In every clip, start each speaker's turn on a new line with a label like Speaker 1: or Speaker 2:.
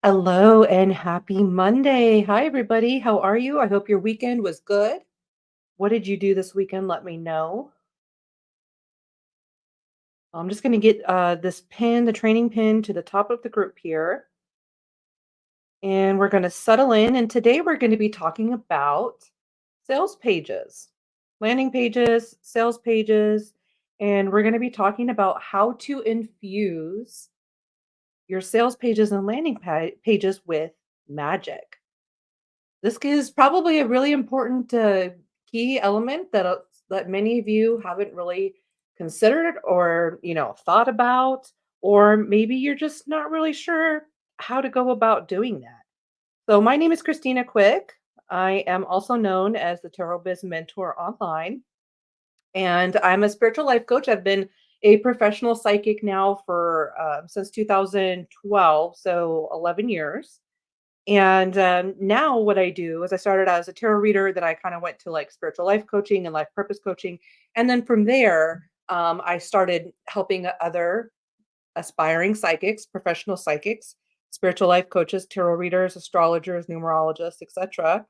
Speaker 1: Hello and happy Monday. Hi, everybody. How are you? I hope your weekend was good. What did you do this weekend? Let me know. I'm just going to get this pin, the training pin, to the top of the group here. And we're going to settle in. And today we're going to be talking about sales pages, landing pages, sales pages. And we're going to be talking about how to infuse your sales pages and landing pages with magic. This is probably a really important key element that many of you haven't really considered or thought about, or maybe you're just not really sure how to go about doing that. So my name is Christina Quick. I am also known as the Tarot Biz Mentor online, and I'm a spiritual life coach. I've been a professional psychic now for since 2012, so 11 years. And now what I do is I started out as a tarot reader, then I kind of went to like spiritual life coaching and life purpose coaching. And then from there, I started helping other aspiring psychics, professional psychics, spiritual life coaches, tarot readers, astrologers, numerologists, etc.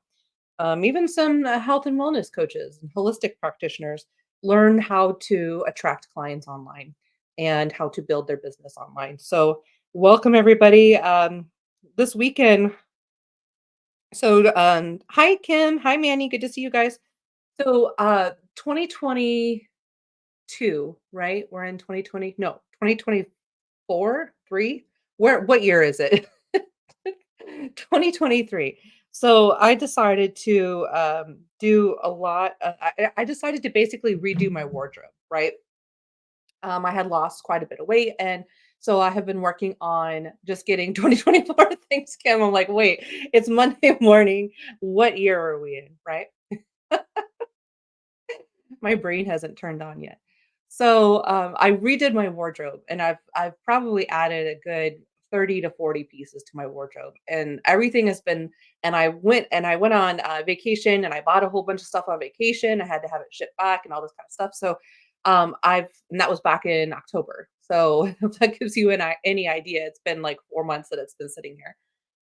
Speaker 1: Even some health and wellness coaches and holistic practitioners learn how to attract clients online and how to build their business online. So welcome everybody. This weekend hi Kim, hi Manny, good to see you guys. 2022, right? We're in 2020, no, 2024, 3. What year is it? 2023. So I decided to do a lot. I decided to basically redo my wardrobe, right? I had lost quite a bit of weight, and so I have been working on just getting 2024 things, Kim. I'm like, wait, it's Monday morning. What year are we in, right? My brain hasn't turned on yet. So I redid my wardrobe, and I've probably added a good 30 to 40 pieces to my wardrobe, and everything has been. And I went on vacation, and I bought a whole bunch of stuff on vacation. I had to have it shipped back and all this kind of stuff. So and that was back in October. So if that gives you any idea, it's been like 4 months that it's been sitting here.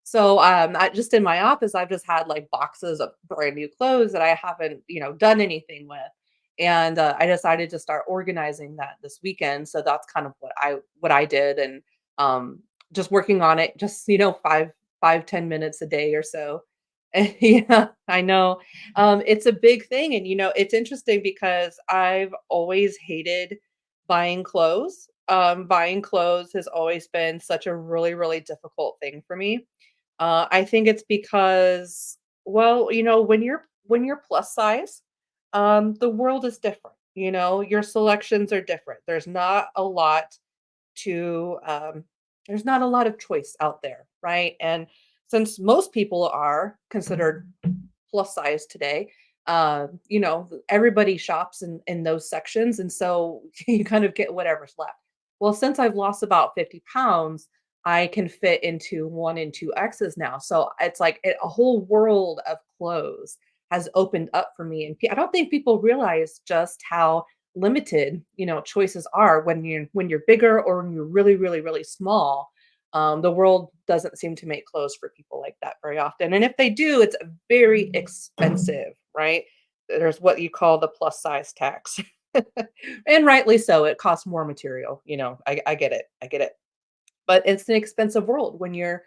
Speaker 1: So, I just in my office, I've just had like boxes of brand new clothes that I haven't, done anything with. And I decided to start organizing that this weekend. So that's kind of what I did, and um, just working on it, just 5, 10 minutes a day or so. And yeah, I know it's a big thing, and it's interesting because I've always hated buying clothes. Buying clothes has always been such a really, really difficult thing for me. I think it's because, well, when you're plus size, the world is different. Your selections are different. To there's not a lot of choice out there, right? And since most people are considered plus size today, everybody shops in those sections, and so you kind of get whatever's left. Well, since I've lost about 50 pounds, I can fit into 1 and 2 X's now. So it's like a whole world of clothes has opened up for me. And I don't think people realize just how limited, choices are when you're bigger or when you're really, really, really small. The world doesn't seem to make clothes for people like that very often. And if they do, it's very expensive, right? There's what you call the plus size tax. And rightly so. It costs more material. I get it. I get it. But it's an expensive world when you're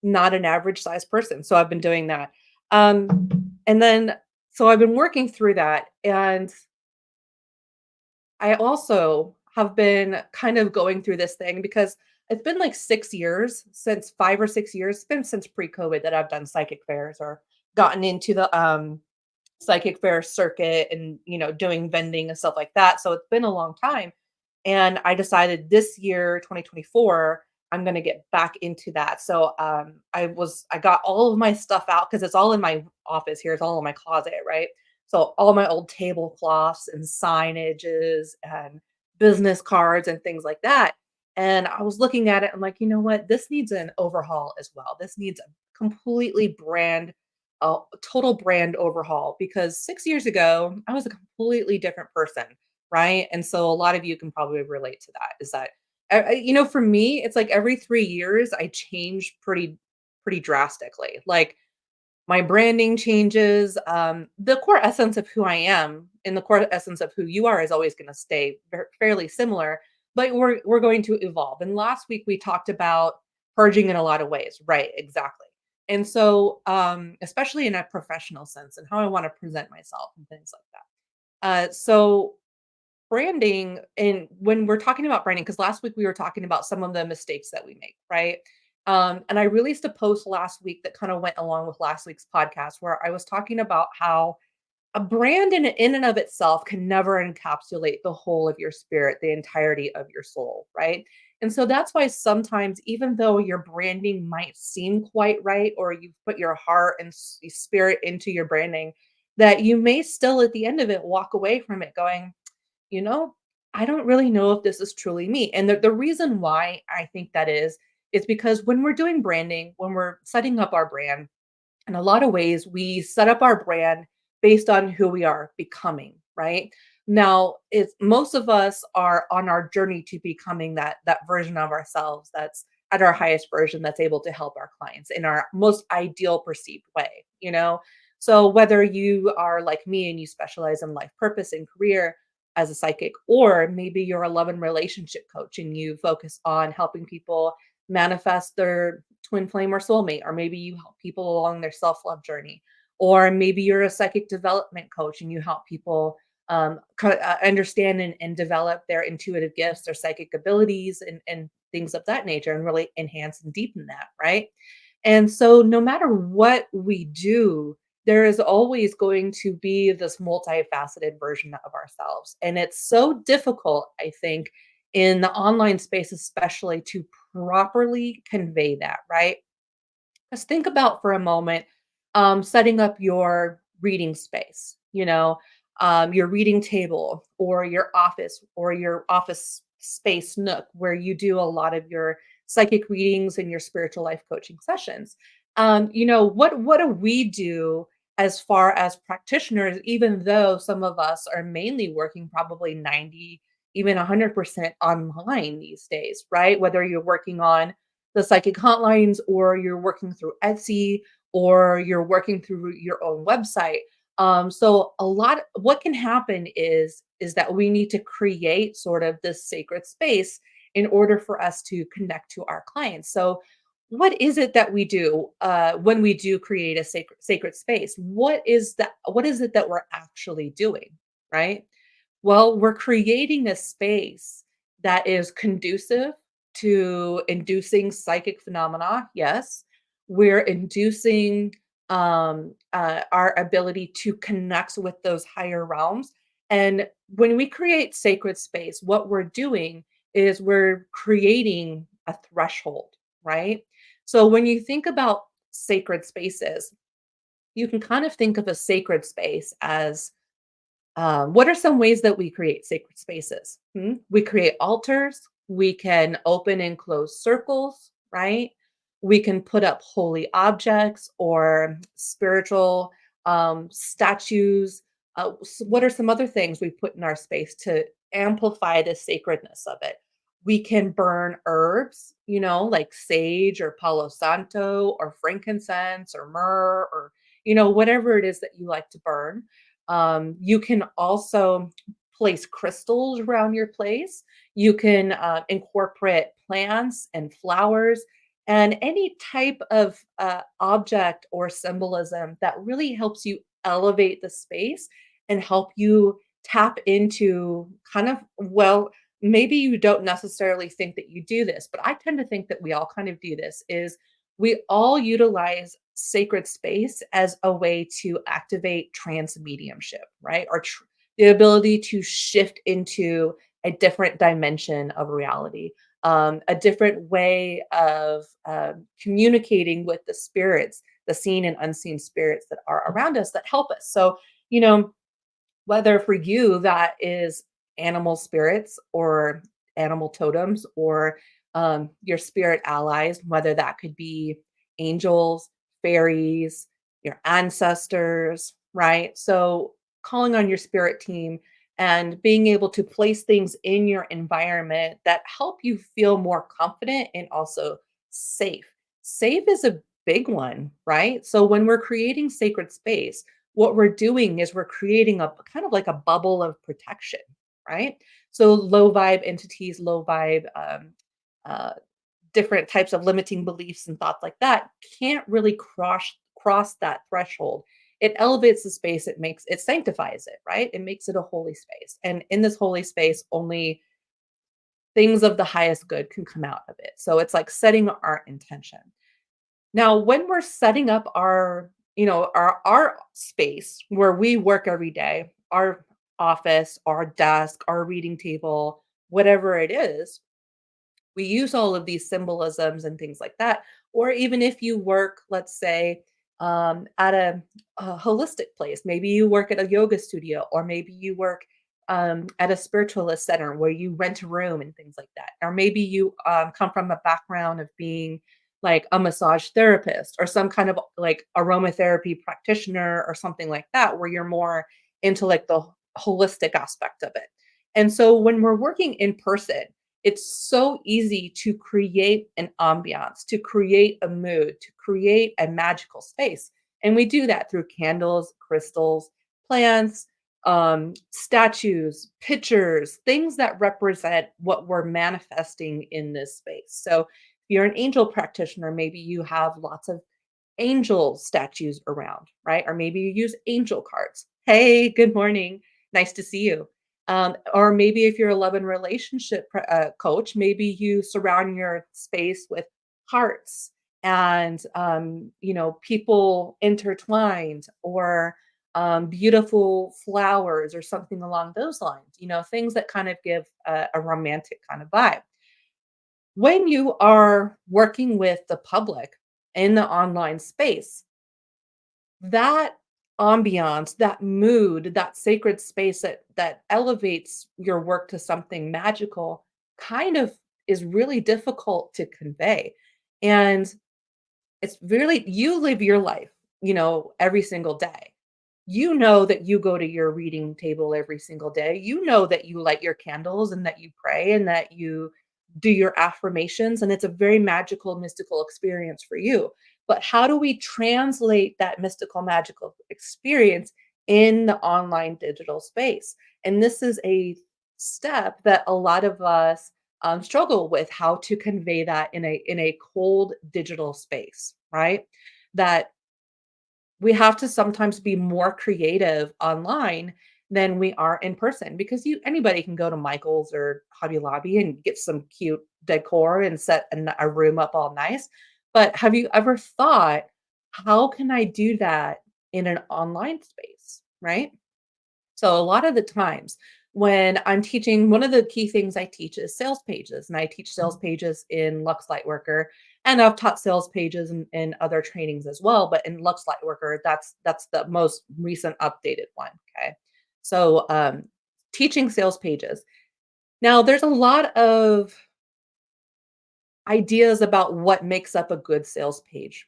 Speaker 1: not an average size person. So I've been doing that. And then, so I've been working through that. And I also have been kind of going through this thing because it's been like 6 years, since 5 or 6 years, it's been since pre-COVID that I've done psychic fairs or gotten into the, psychic fair circuit and, doing vending and stuff like that. So it's been a long time. And I decided this year, 2024, I'm gonna get back into that. So I got all of my stuff out because it's all in my office here, it's all in my closet, right? So all my old tablecloths and signages and business cards and things like that. And I was looking at it, I'm like, you know what? This needs an overhaul as well. This needs a completely a total brand overhaul, because 6 years ago, I was a completely different person, right? And so a lot of you can probably relate to that. Is that, for me, it's like every 3 years, I change pretty. pretty drastically. Like my branding changes, the core essence of who I am and the core essence of who you are is always going to stay fairly similar, but we're going to evolve. And last week we talked about purging in a lot of ways, right? Exactly. And so, especially in a professional sense and how I want to present myself and things like that. So branding, and when we're talking about branding, because last week we were talking about some of the mistakes that we make, right? And I released a post last week that kind of went along with last week's podcast where I was talking about how a brand in and of itself can never encapsulate the whole of your spirit, the entirety of your soul, right? And so that's why sometimes, even though your branding might seem quite right, or you put your heart and spirit into your branding, that you may still at the end of it walk away from it going, you know, I don't really know if this is truly me. And the reason why I think that is because when we're doing branding, when we're setting up our brand, in a lot of ways, we set up our brand based on who we are becoming, right? Now, it's most of us are on our journey to becoming that version of ourselves that's at our highest version that's able to help our clients in our most ideal perceived way. So whether you are like me and you specialize in life purpose and career as a psychic, or maybe you're a love and relationship coach and you focus on helping people manifest their twin flame or soulmate, or maybe you help people along their self-love journey, or maybe you're a psychic development coach and you help people understand and develop their intuitive gifts, their psychic abilities, and things of that nature, and really enhance and deepen that, right? And so, no matter what we do, there is always going to be this multifaceted version of ourselves. And it's so difficult, I think, in the online space, especially to properly convey that, right? Just think about for a moment, setting up your reading space, your reading table or your office space nook where you do a lot of your psychic readings and your spiritual life coaching sessions. What do we do as far as practitioners, even though some of us are mainly working probably 90, even 100% online these days, right? Whether you're working on the psychic hotlines or you're working through Etsy or you're working through your own website. So a lot what can happen is that we need to create sort of this sacred space in order for us to connect to our clients. So what is it that we do when we do create a sacred space? What is it that we're actually doing, right? Well, we're creating a space that is conducive to inducing psychic phenomena. Yes, we're inducing our ability to connect with those higher realms. And when we create sacred space, what we're doing is we're creating a threshold, right? So when you think about sacred spaces, you can kind of think of a sacred space as what are some ways that we create sacred spaces? We create altars. We can open and close circles, right? We can put up holy objects or spiritual statues. What are some other things we put in our space to amplify the sacredness of it? We can burn herbs, like sage or palo santo or frankincense or myrrh or, whatever it is that you like to burn. You can also place crystals around your place. You can incorporate plants and flowers and any type of object or symbolism that really helps you elevate the space and help you tap into kind of, well, maybe you don't necessarily think that you do this, but I tend to think that we all kind of do this, is we all utilize sacred space as a way to activate trance mediumship, right? Or the ability to shift into a different dimension of reality, a different way of communicating with the spirits, the seen and unseen spirits that are around us that help us. So, you know, whether for you that is animal spirits or animal totems or your spirit allies, whether that could be angels, fairies, your ancestors, right? So calling on your spirit team and being able to place things in your environment that help you feel more confident and also safe. Safe is a big one, right? So when we're creating sacred space, what we're doing is we're creating a kind of like a bubble of protection, right? So low vibe entities, low vibe, uh, different types of limiting beliefs and thoughts like that can't really cross that threshold. It elevates the space, it sanctifies it, right? It makes it a holy space. And in this holy space, only things of the highest good can come out of it. So it's like setting our intention. Now, when we're setting up our, our space where we work every day, our office, our desk, our reading table, whatever it is, we use all of these symbolisms and things like that. Or even if you work, let's say, at a holistic place, maybe you work at a yoga studio, or maybe you work at a spiritualist center where you rent a room and things like that. Or maybe you come from a background of being like a massage therapist or some kind of like aromatherapy practitioner or something like that, where you're more into like the holistic aspect of it. And so when we're working in person, it's so easy to create an ambiance, to create a mood, to create a magical space. And we do that through candles, crystals, plants, statues, pictures, things that represent what we're manifesting in this space. So if you're an angel practitioner, maybe you have lots of angel statues around, right? Or maybe you use angel cards. Hey, good morning. Nice to see you. Or maybe if you're a love and relationship coach, maybe you surround your space with hearts and people intertwined, or beautiful flowers or something along those lines. Things that kind of give a romantic kind of vibe. When you are working with the public in the online space, that ambiance, that mood, that sacred space that elevates your work to something magical kind of is really difficult to convey. And it's really, you live your life, every single day. You know that you go to your reading table every single day. You know that you light your candles and that you pray and that you do your affirmations, and it's a very magical, mystical experience for you. But how do we translate that mystical, magical experience in the online digital space? And this is a step that a lot of us struggle with, how to convey that in a cold digital space, right? That we have to sometimes be more creative online than we are in person, because anybody can go to Michael's or Hobby Lobby and get some cute decor and set a room up all nice. But have you ever thought, how can I do that in an online space, right? So a lot of the times when I'm teaching, one of the key things I teach is sales pages, and I teach sales pages in Lux Lightworker, and I've taught sales pages in other trainings as well. But in Lux Lightworker, that's the most recent updated one. Okay, so teaching sales pages. Now, there's a lot of ideas about what makes up a good sales page.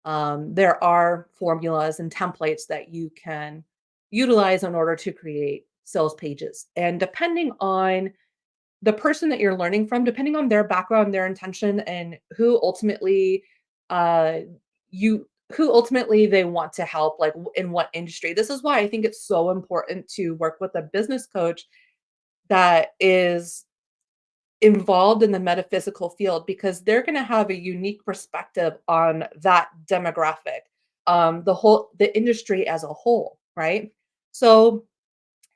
Speaker 1: There are formulas and templates that you can utilize in order to create sales pages. And depending on the person that you're learning from, depending on their background, their intention, and uh, who ultimately they want to help, like in what industry. This is why I think it's so important to work with a business coach that is involved in the metaphysical field, because they're going to have a unique perspective on that demographic, the industry as a whole, right? So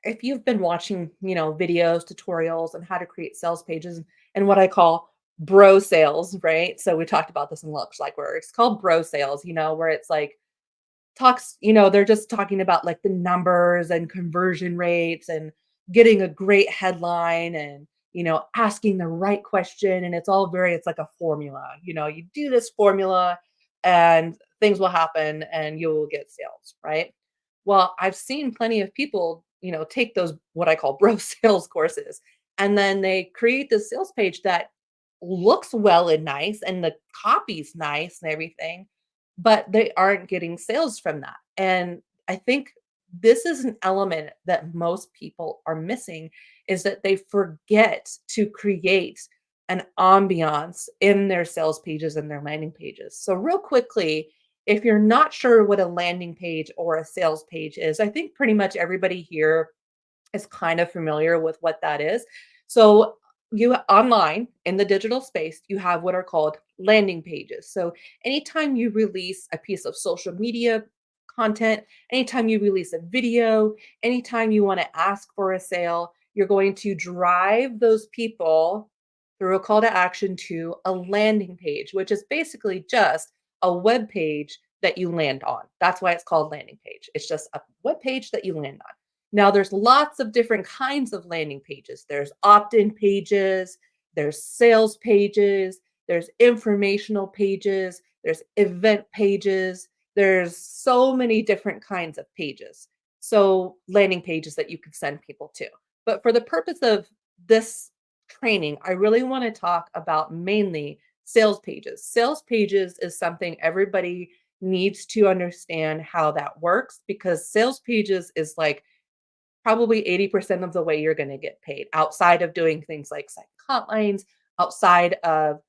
Speaker 1: if you've been watching, videos, tutorials on how to create sales pages and what I call bro sales, right? So we talked about this in Looks Like, where it's called bro sales, where it's like they're just talking about like the numbers and conversion rates and getting a great headline and, asking the right question. And it's like a formula. You do this formula and things will happen and you will get sales, right? Well, I've seen plenty of people, take those what I call bro sales courses, and then they create this sales page that looks well and nice and the copy's nice and everything, but they aren't getting sales from that. And I think this is an element that most people are missing, is that they forget to create an ambiance in their sales pages and their landing pages. So, real quickly, if you're not sure what a landing page or a sales page is, I think pretty much everybody here is kind of familiar with what that is. So you online in the digital space, you have what are called landing pages. So anytime you release a piece of social media content, anytime you release a video, anytime you want to ask for a sale, you're going to drive those people through a call to action to a landing page, which is basically just a web page that you land on. That's why it's called landing page. It's just a web page that you land on. Now, there's lots of different kinds of landing pages. There's opt-in pages, there's sales pages, there's informational pages, there's event pages. There's so many different kinds of pages. So, landing pages that you can send people to. But for the purpose of this training, I really want to talk about mainly sales pages. Sales pages is something everybody needs to understand how that works because sales pages is like probably 80% of the way you're gonna get paid outside of doing things like signing hotlines, outside of,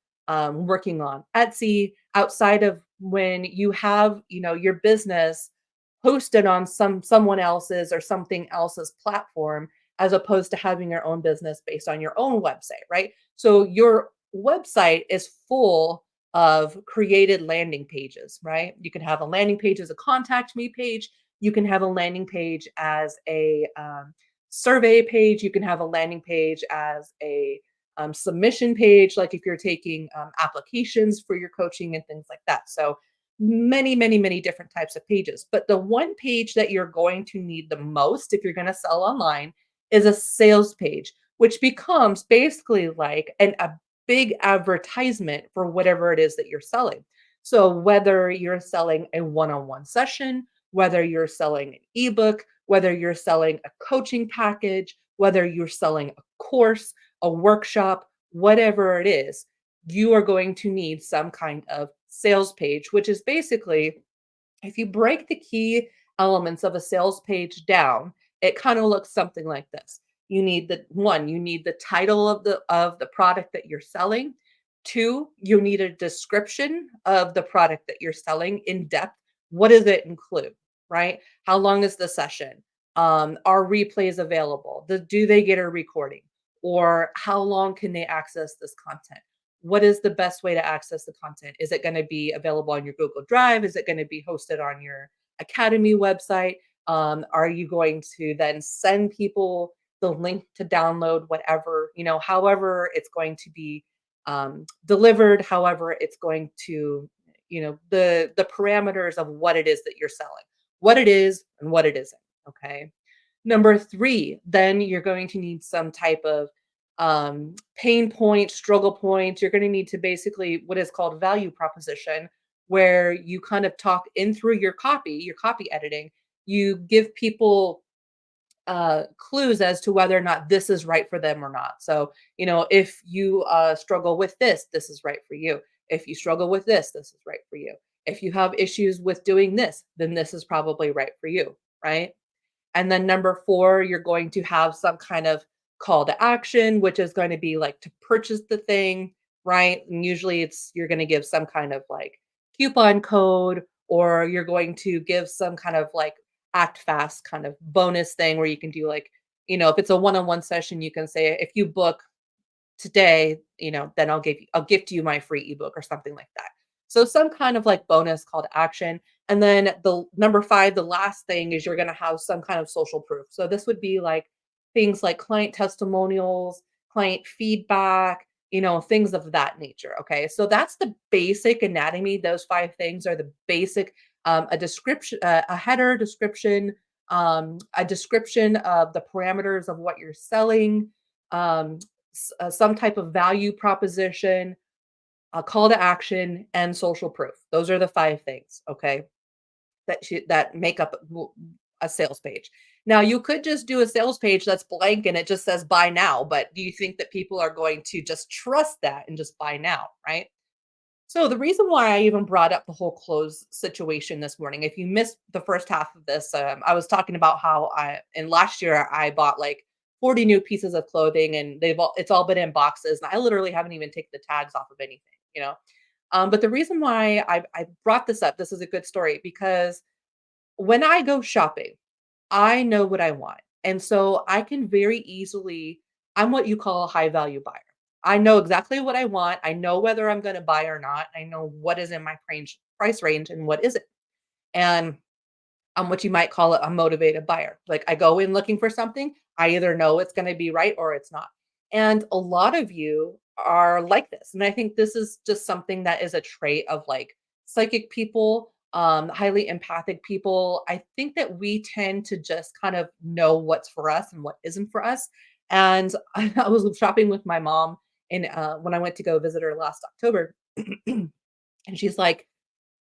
Speaker 1: working on Etsy, outside of when you have, your business hosted on someone else's or something else's platform, as opposed to having your own business based on your own website, right? So your website is full of created landing pages, right? You can have a landing page as a contact me page. You can have a landing page as a survey page. You can have a landing page as a submission page, like if you're taking applications for your coaching and things like that. So many, many, many different types of pages. But the one page that you're going to need the most if you're going to sell online is a sales page, which becomes basically like a big advertisement for whatever it is that you're selling. So whether you're selling a one-on-one session, whether you're selling an ebook, whether you're selling a coaching package, whether you're selling a course, a workshop, whatever it is, you are going to need some kind of sales page, which is basically if you break the key elements of a sales page down, it kind of looks something like this. You need the title of the product that you're selling. Two, you need a description of the product that you're selling in depth. What does it include? Right? How long is the session? Are replays available? Do they get a recording? Or how long can they access this content? What is the best way to access the content? Is it going to be available on your Google Drive? Is it going to be hosted on your Academy website? Are you going to then send people the link to download whatever, however it's going to be delivered, however it's going to, the parameters of what it is that you're selling, what it is and what it isn't. Okay. Number 3, then you're going to need some type of pain point, struggle point. You're going to need to basically what is called value proposition, where you kind of talk in through your copy editing. You give people clues as to whether or not this is right for them or not. So, if you struggle with this, this is right for you. If you struggle with this is right for you. If you have issues with doing this, then this is probably right for you, right? And then number 4, you're going to have some kind of call to action, which is going to be like to purchase the thing, right? And usually you're going to give some kind of like coupon code, or you're going to give some kind of like act fast kind of bonus thing where you can do like, if it's a one-on-one session, you can say, if you book today, then I'll gift you my free ebook or something like that. So some kind of like bonus call to action. And then the number 5, the last thing is you're going to have some kind of social proof. So this would be like things like client testimonials, client feedback, things of that nature. Okay. So that's the basic anatomy. Those 5 things are the basic, a description, a header description, a description of the parameters of what you're selling, um, some type of value proposition, a call to action, and social proof. Those are the 5 things, okay, that make up a sales page. Now, you could just do a sales page that's blank and it just says buy now, but do you think that people are going to just trust that and just buy now, right? So the reason why I even brought up the whole clothes situation this morning, if you missed the first half of this, I was talking about how in last year I bought like 40 new pieces of clothing and it's all been in boxes. And I literally haven't even taken the tags off of anything, you know? But the reason why I brought this up, this is a good story because when I go shopping, I know what I want. And so I can very easily, I'm what you call a high value buyer. I know exactly what I want. I know whether I'm going to buy or not. I know what is in my price range and what isn't. And I'm what you might call a motivated buyer. Like I go in looking for something, I either know it's going to be right or it's not. And a lot of you are like this. And I think this is just something that is a trait of like psychic people, highly empathic people. I think that we tend to just kind of know what's for us and what isn't for us. And I was shopping with my mom and when I went to go visit her last October, and she's like,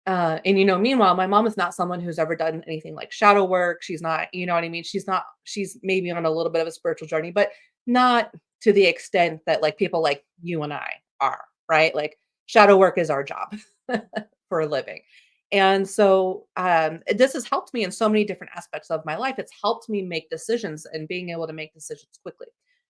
Speaker 1: and meanwhile, my mom is not someone who's ever done anything like shadow work. She's not, you know what I mean? She's maybe on a little bit of a spiritual journey, but not to the extent that like people like you and I are, right? Like shadow work is our job for a living. And so this has helped me in so many different aspects of my life. It's helped me make decisions and being able to make decisions quickly.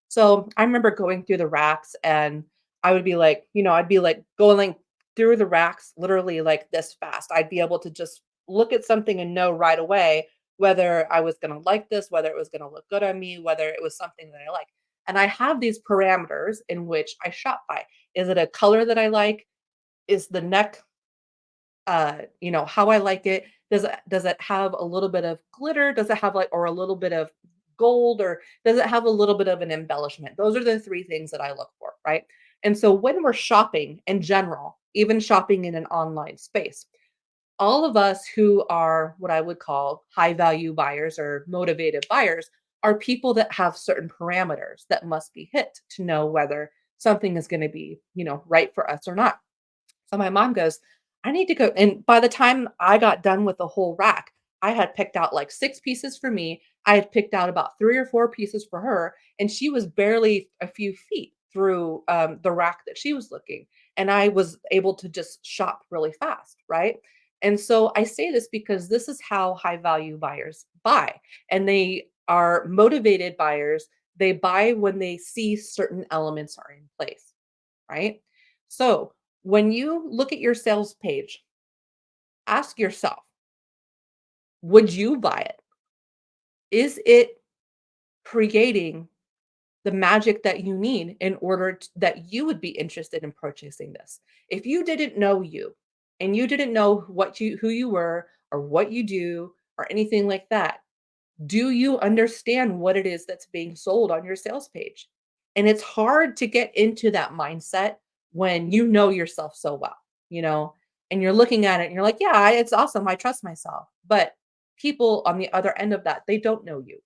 Speaker 1: So I remember going through the racks and I would be like, I'd be like going like through the racks literally like this fast. I'd be able to just look at something and know right away whether I was going to like this, whether it was going to look good on me, whether it was something that I like. And I have these parameters in which I shop by. Is it a color that I like? Is the neck how I like it? Does it have a little bit of glitter? Does it have like or a little bit of gold or does it have a little bit of an embellishment? Those are the three things that I look for, right? And so when we're shopping in general, even shopping in an online space, all of us who are what I would call high value buyers or motivated buyers are people that have certain parameters that must be hit to know whether something is going to be, right for us or not. So my mom goes, "I need to go." And by the time I got done with the whole rack, I had picked out like 6 pieces for me. I had picked out about 3 or 4 pieces for her, and she was barely a few feet through the rack that she was looking. And I was able to just shop really fast, right? And so I say this because this is how high value buyers buy. And they are motivated buyers. They buy when they see certain elements are in place, right? So when you look at your sales page, ask yourself, would you buy it? Is it creating the magic that you need in order that you would be interested in purchasing this? If you didn't know you and you didn't know who you were or what you do or anything like that, do you understand what it is that's being sold on your sales page? And it's hard to get into that mindset when you know yourself so well, you know, and you're looking at it and you're like, yeah, it's awesome. I trust myself. But people on the other end of that, they don't know you.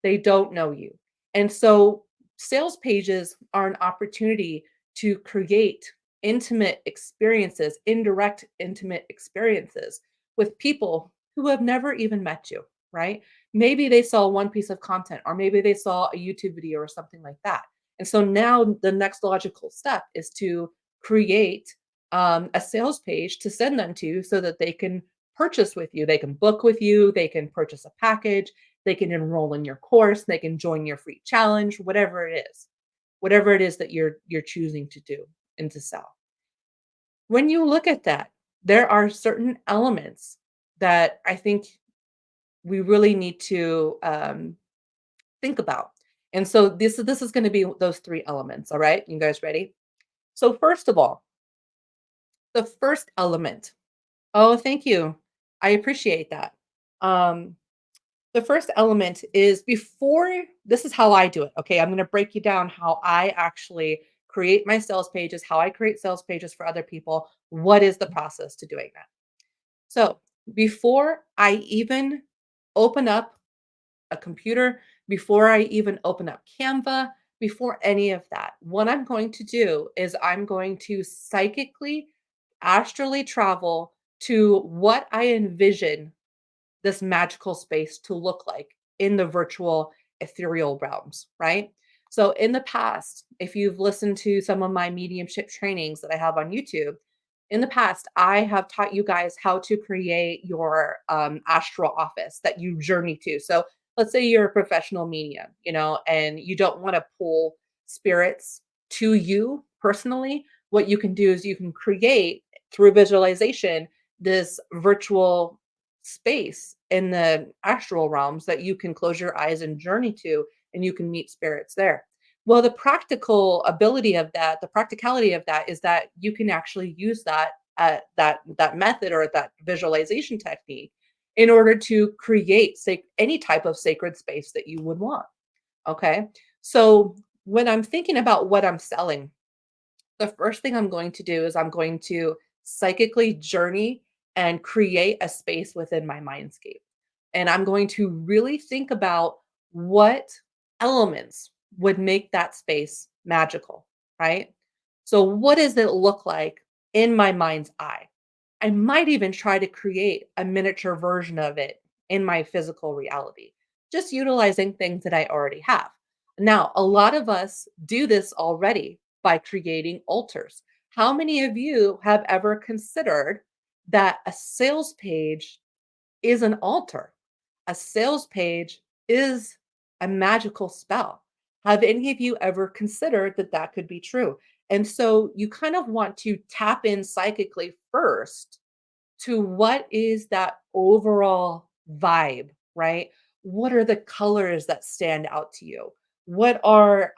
Speaker 1: They don't know you. And so sales pages are an opportunity to create intimate experiences, indirect intimate experiences with people who have never even met you, right? Maybe they saw one piece of content or maybe they saw a YouTube video or something like that. And so now the next logical step is to create a sales page to send them to so that they can purchase with you. They can book with you, they can purchase a package, they can enroll in your course, they can join your free challenge, whatever it is. Whatever it is that you're choosing to do and to sell. When you look at that, there are certain elements that I think we really need to think about. And so this is going to be those three elements. All right, you guys ready? So first of all, the first element. Oh, thank you. I appreciate that. Um, The first element is before this is how I do it, okay? I'm gonna break you down how I actually create my sales pages, how I create sales pages for other people. What is the process to doing that? So, before I even open up a computer, before I even open up Canva, before any of that, what I'm going to do is I'm going to psychically, astrally travel to what I envision this magical space to look like in the virtual ethereal realms, right? So, in the past, if you've listened to some of my mediumship trainings that I have on YouTube, in the past, I have taught you guys how to create your astral office that you journey to. So, let's say you're a professional medium, and you don't want to pull spirits to you personally. What you can do is you can create through visualization this virtual space in the astral realms that you can close your eyes and journey to, and you can meet spirits there. Well, the practicality of that is that you can actually use that method or that visualization technique in order to create any type of sacred space that you would want. Okay. So when I'm thinking about what I'm selling, the first thing I'm going to do is I'm going to psychically journey and create a space within my mindscape. And I'm going to really think about what elements would make that space magical, right? So, what does it look like in my mind's eye? I might even try to create a miniature version of it in my physical reality, just utilizing things that I already have. Now, a lot of us do this already by creating altars. How many of you have ever considered that a sales page is an altar? A sales page is a magical spell. Have any of you ever considered that that could be true? And so you kind of want to tap in psychically first to what is that overall vibe, right? What are the colors that stand out to you? What are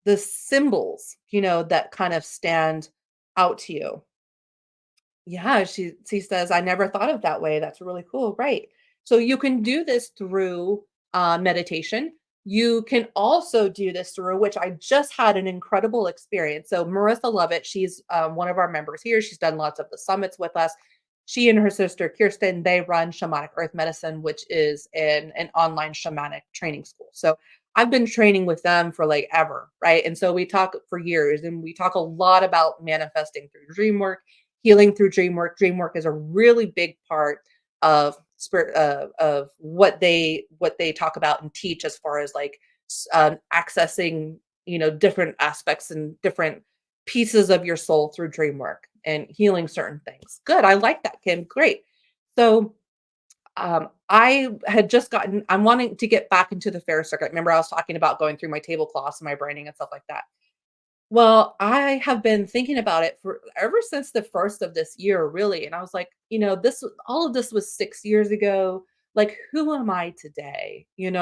Speaker 1: the symbols, that kind of stand out to you? Yeah, she says, "I never thought of that way. That's really cool." Right. So you can do this through meditation. You can also do this through, which I just had an incredible experience. So Marissa Lovett, she's one of our members here. She's done lots of the summits with us. She and her sister Kirsten, they run Shamanic Earth Medicine, which is an online shamanic training school. So I've been training with them for like ever, right? And so we talk for years, and we talk a lot about manifesting through dream work, healing through dream work. Dream work is a really big part of spirit of what they talk about and teach as far as like accessing different aspects and different pieces of your soul through dream work and healing certain things. Good, I like that, Kim. Great. So I had just I'm wanting to get back into the fair circuit. Remember, I was talking about going through my tablecloths and my branding and stuff like that. Well, I have been thinking about it for ever since the first of this year, really. And I was like, all of this was 6 years ago. Like, who am I today? And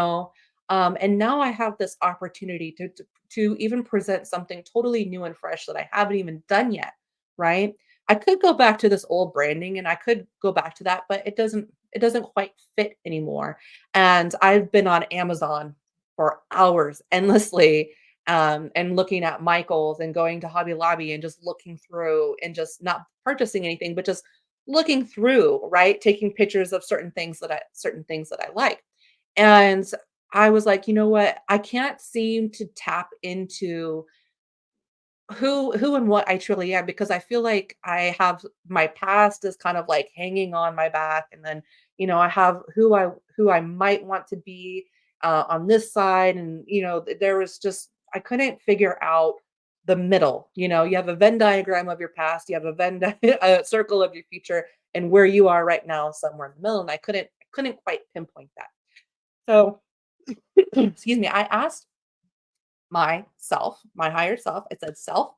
Speaker 1: now I have this opportunity to even present something totally new and fresh that I haven't even done yet. Right. I could go back to this old branding and I could go back to that, but it doesn't quite fit anymore. And I've been on Amazon for hours endlessly, and looking at Michael's and going to Hobby Lobby and just looking through and just not purchasing anything, but just looking through, right? Taking pictures of certain things that I like. And I was like, you know what? I can't seem to tap into who and what I truly am, because I feel like I have my past is kind of like hanging on my back, and then I have who I might want to be on this side, and there was just I couldn't figure out the middle. You have a Venn diagram of your past, you have a circle of your future, and where you are right now, somewhere in the middle, and I couldn't quite pinpoint that. So excuse me, I asked myself, my higher self, I said, self,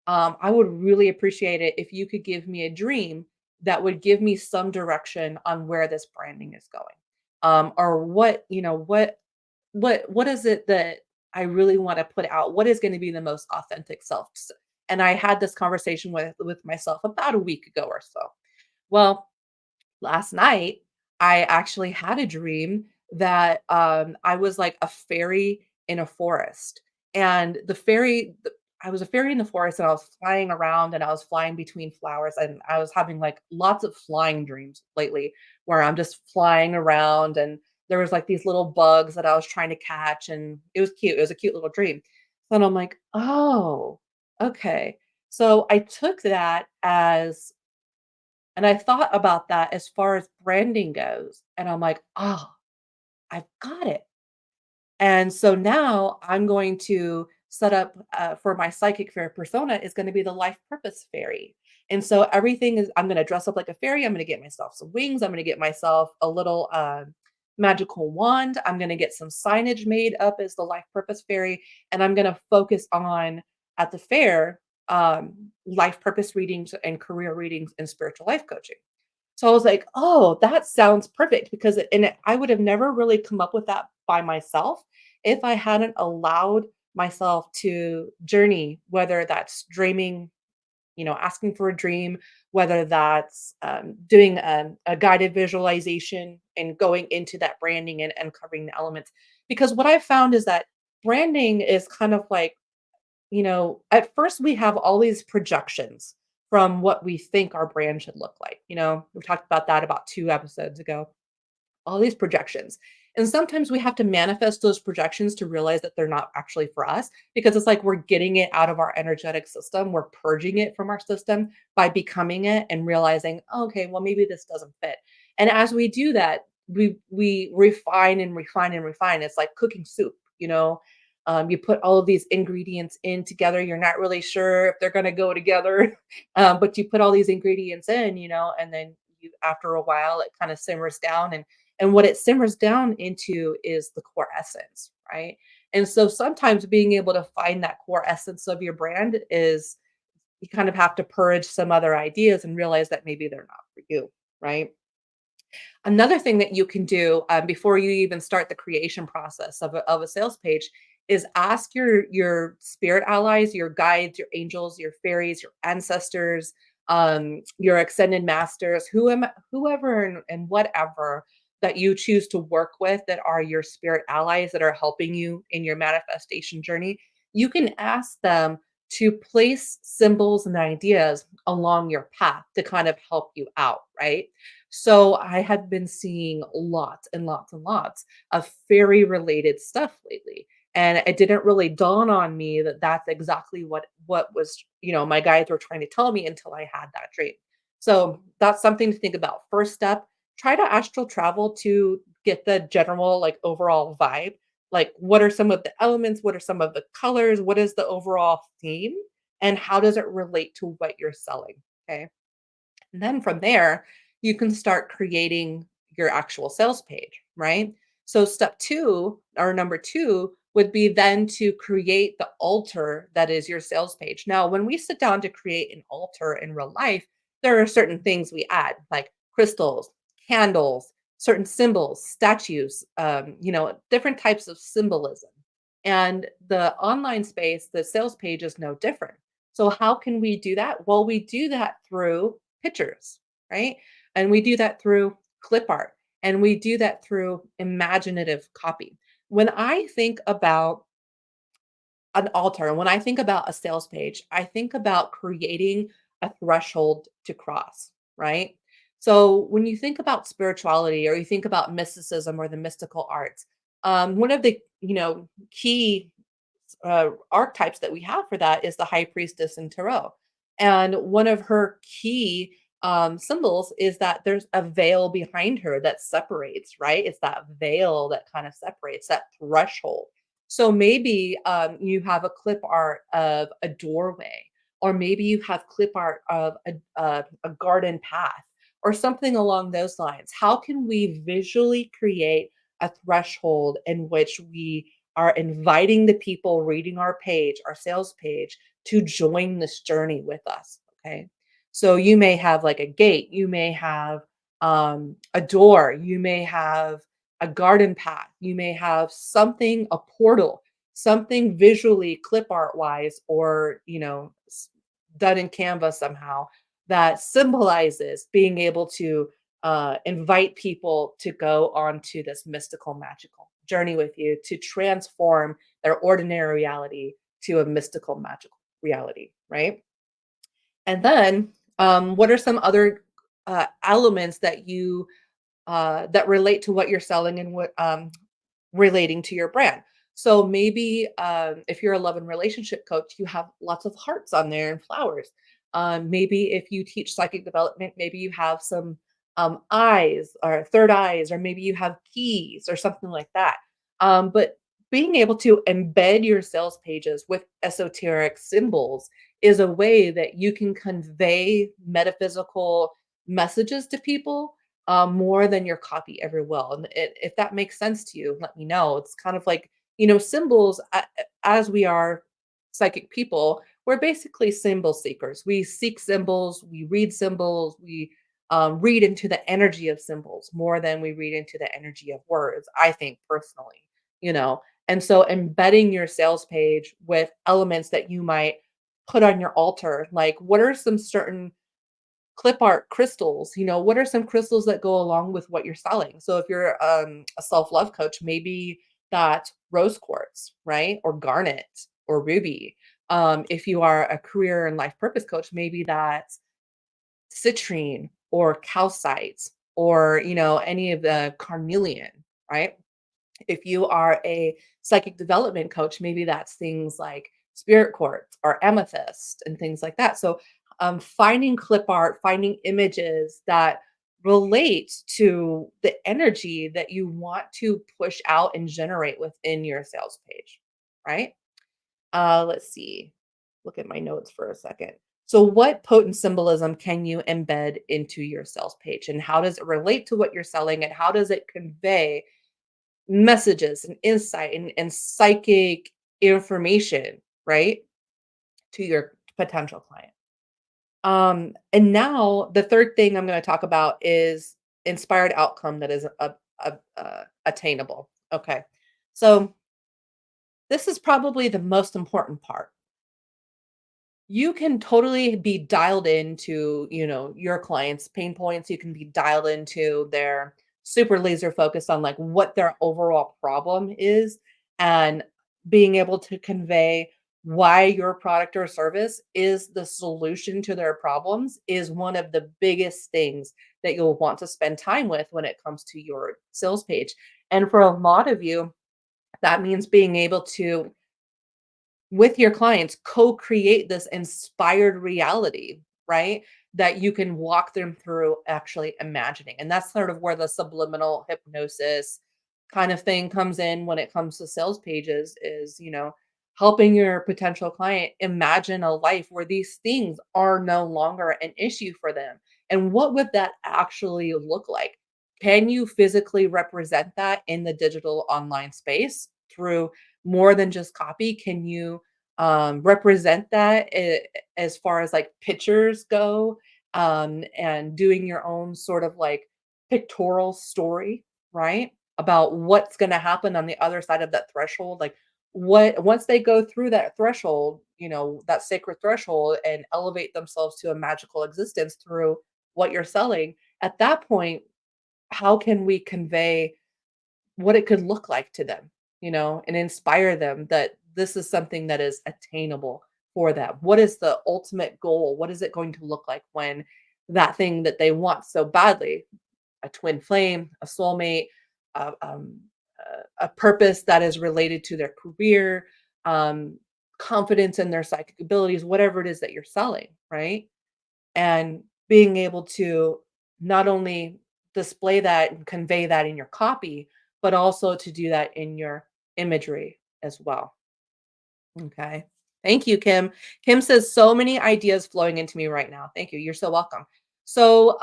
Speaker 1: I would really appreciate it if you could give me a dream that would give me some direction on where this branding is going. Or what is it that I really want to put out? What is going to be the most authentic self? And I had this conversation with myself about a week ago or so. Well, last night, I actually had a dream that, I was like a fairy in a forest, and I was a fairy in the forest, and I was flying around, and I was flying between flowers, and I was having, like, lots of flying dreams lately where I'm just flying around, and there was, like, these little bugs that I was trying to catch, and it was cute. It was a cute little dream. And I'm like, "Oh, okay." So I took that as and I thought about that as far as branding goes, and I'm like, "Oh, I've got it." And so now I'm going to set up for my psychic fairy persona is going to be the life purpose fairy. And so everything is I'm going to dress up like a fairy. I'm going to get myself some wings. I'm going to get myself a little magical wand. I'm going to get some signage made up as the life purpose fairy, and I'm going to focus on at the fair life purpose readings and career readings and spiritual life coaching. So I was like, "Oh, that sounds perfect," because I would have never really come up with that by myself if I hadn't allowed myself to journey, whether that's dreaming, asking for a dream, whether that's doing a guided visualization and going into that branding and uncovering the elements. Because what I've found is that branding is kind of like, at first we have all these projections from what we think our brand should look like. We talked about that about 2 episodes ago, all these projections. And sometimes we have to manifest those projections to realize that they're not actually for us, because it's like we're getting it out of our energetic system. We're purging it from our system by becoming it and realizing, "Oh, okay, well, maybe this doesn't fit." And as we do that, we refine and refine and refine. It's like cooking soup. You put all of these ingredients in together. You're not really sure if they're going to go together, but you put all these ingredients in, and then after a while, it kind of simmers down, and what it simmers down into is the core essence, right? And so sometimes being able to find that core essence of your brand is, you kind of have to purge some other ideas and realize that maybe they're not for you, right? Another thing that you can do, before you even start the creation process of a sales page, is ask your spirit allies, your guides, your angels, your fairies, your ancestors, your extended masters, whoever and whatever that you choose to work with, that are your spirit allies that are helping you in your manifestation journey. You can ask them to place symbols and ideas along your path to kind of help you out, right? So I have been seeing lots and lots and lots of fairy related stuff lately. And it didn't really dawn on me that that's exactly what was, my guides were trying to tell me until I had that dream. So that's something to think about. First step, try to astral travel to get the general, like, overall vibe. Like, what are some of the elements? What are some of the colors? What is the overall theme? And how does it relate to what you're selling? Okay. And then from there, you can start creating your actual sales page, right? So step two, or number two, would be then to create the altar that is your sales page. Now, when we sit down to create an altar in real life, there are certain things we add, like crystals, candles, certain symbols, statues, different types of symbolism. And the online space, the sales page, is no different. So how can we do that? Well, we do that through pictures, right? And we do that through clip art, and we do that through imaginative copy. When I think about an altar, when I think about a sales page, I think about creating a threshold to cross, right? So when you think about spirituality, or you think about mysticism or the mystical arts, one of the key archetypes that we have for that is the high priestess in tarot. And one of her key symbols is that there's a veil behind her that separates, right? It's that veil that kind of separates, that threshold. So maybe you have a clip art of a doorway, or maybe you have clip art of a garden path, or something along those lines. How can we visually create a threshold in which we are inviting the people reading our page, our sales page, to join this journey with us? Okay. So you may have like a gate, you may have a door, you may have a garden path, you may have something, a portal, something visually clip art wise, or, done in Canva somehow, that symbolizes being able to invite people to go onto this mystical, magical journey with you, to transform their ordinary reality to a mystical, magical reality, right? And then, what are some other elements that relate to what you're selling, and what relating to your brand? So maybe if you're a love and relationship coach, you have lots of hearts on there and flowers. Maybe if you teach psychic development, maybe you have some eyes, or third eyes, or maybe you have keys or something like that. But being able to embed your sales pages with esoteric symbols is a way that you can convey metaphysical messages to people, more than your copy ever will. And if that makes sense to you, let me know. It's kind of like, symbols, as we are psychic people, we're basically symbol seekers. We seek symbols, we read symbols, we read into the energy of symbols more than we read into the energy of words, I think personally, you know. And so embedding your sales page with elements that you might put on your altar, like what are some certain clip art crystals, what are some crystals that go along with what you're selling? So if you're a self-love coach, maybe that rose quartz, right? Or garnet or ruby. If you are a career and life purpose coach, maybe that's citrine or calcite or, any of the carnelian, right? If you are a psychic development coach, maybe that's things like spirit quartz or amethyst and things like that. So, finding clip art, finding images that relate to the energy that you want to push out and generate within your sales page, right? Let's see. Look at my notes for a second. So, what potent symbolism can you embed into your sales page, and how does it relate to what you're selling, and how does it convey messages and insight and psychic information, right, to your potential client? And now the third thing I'm going to talk about is inspired outcome that is attainable. Okay, so this is probably the most important part. You can totally be dialed into, your clients' pain points. You can be dialed into their super laser focused on like what their overall problem is and being able to convey why your product or service is the solution to their problems is one of the biggest things that you'll want to spend time with when it comes to your sales page. And for a lot of you, that means being able to with your clients co-create this inspired reality, right? That you can walk them through actually imagining. And that's sort of where the subliminal hypnosis kind of thing comes in when it comes to sales pages is, helping your potential client imagine a life where these things are no longer an issue for them. And what would that actually look like? Can you physically represent that in the digital online space through more than just copy? Can you represent that as far as like pictures go, and doing your own sort of like pictorial story, right? About what's going to happen on the other side of that threshold. Like, what once they go through that threshold, that sacred threshold and elevate themselves to a magical existence through what you're selling, at that point, how can we convey what it could look like to them, and inspire them that this is something that is attainable for them. What is the ultimate goal? What is it going to look like when that thing that they want so badly, a twin flame, a soulmate, a, a purpose that is related to their career, um, confidence in their psychic abilities, whatever it is that you're selling, right? And being able to not only display that and convey that in your copy, but also to do that in your imagery as well. Okay. Thank you, Kim. Kim says so many ideas flowing into me right now. Thank you. You're so welcome. So,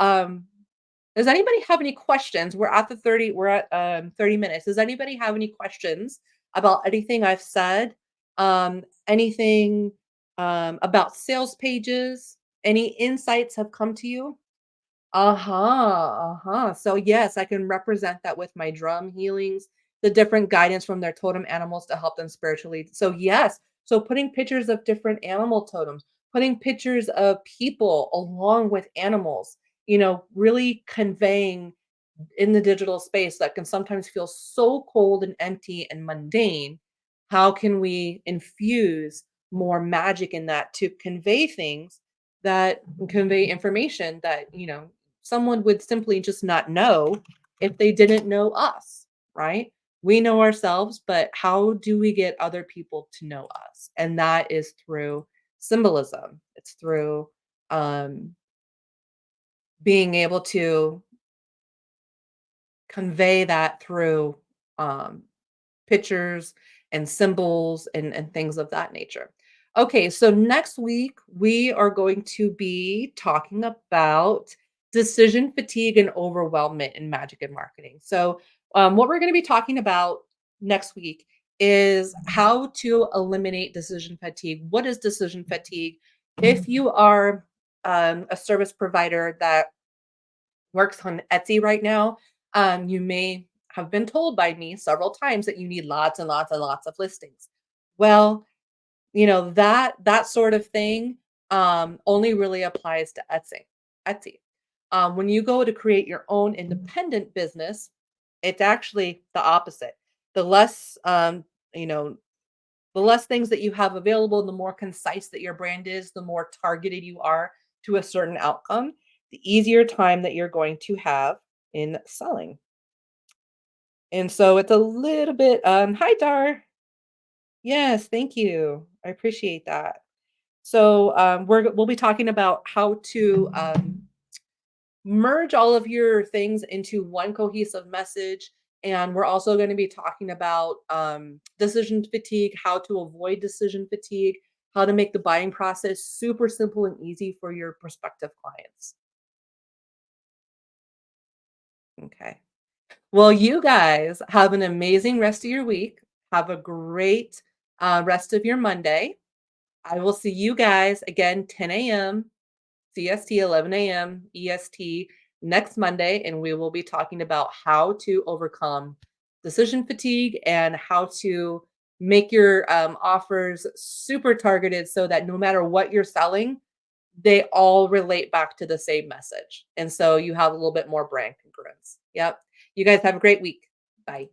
Speaker 1: does anybody have any questions? We're at 30 minutes. Does anybody have any questions about anything I've said? Anything about sales pages? Any insights have come to you? Uh-huh, uh-huh. So yes, I can represent that with my drum healings, the different guidance from their totem animals to help them spiritually. So yes, so putting pictures of different animal totems, putting pictures of people along with animals, really conveying in the digital space that can sometimes feel so cold and empty and mundane. How can we infuse more magic in that to convey things that convey information that, someone would simply just not know if they didn't know us, right? We know ourselves, but how do we get other people to know us? And that is through symbolism. It's through um, being able to convey that through um, pictures and symbols and things of that nature. Okay, so next week we are going to be talking about decision fatigue and overwhelmment in magic and marketing. So, what we're going to be talking about next week is how to eliminate decision fatigue. What is decision fatigue? If you are a service provider that works on Etsy right now, you may have been told by me several times that you need lots and lots and lots of listings. Well, that sort of thing, only really applies to Etsy. When you go to create your own independent business, it's actually the opposite. The less, you know, the less things that you have available, the more concise that your brand is, the more targeted you are to a certain outcome, the easier time that you're going to have in selling. And so it's a little bit, hi Dar. Yes, thank you. I appreciate that. So, we'll be talking about how to merge all of your things into one cohesive message. And we're also going to be talking about decision fatigue, how to avoid decision fatigue, how to make the buying process super simple and easy for your prospective clients. Okay. Well, you guys have an amazing rest of your week. Have a great rest of your Monday. I will see you guys again 10 a.m. CST, 11 a.m. EST next Monday, and we will be talking about how to overcome decision fatigue and how to make your offers super targeted so that no matter what you're selling, they all relate back to the same message. And so you have a little bit more brand congruence. Yep. You guys have a great week. Bye.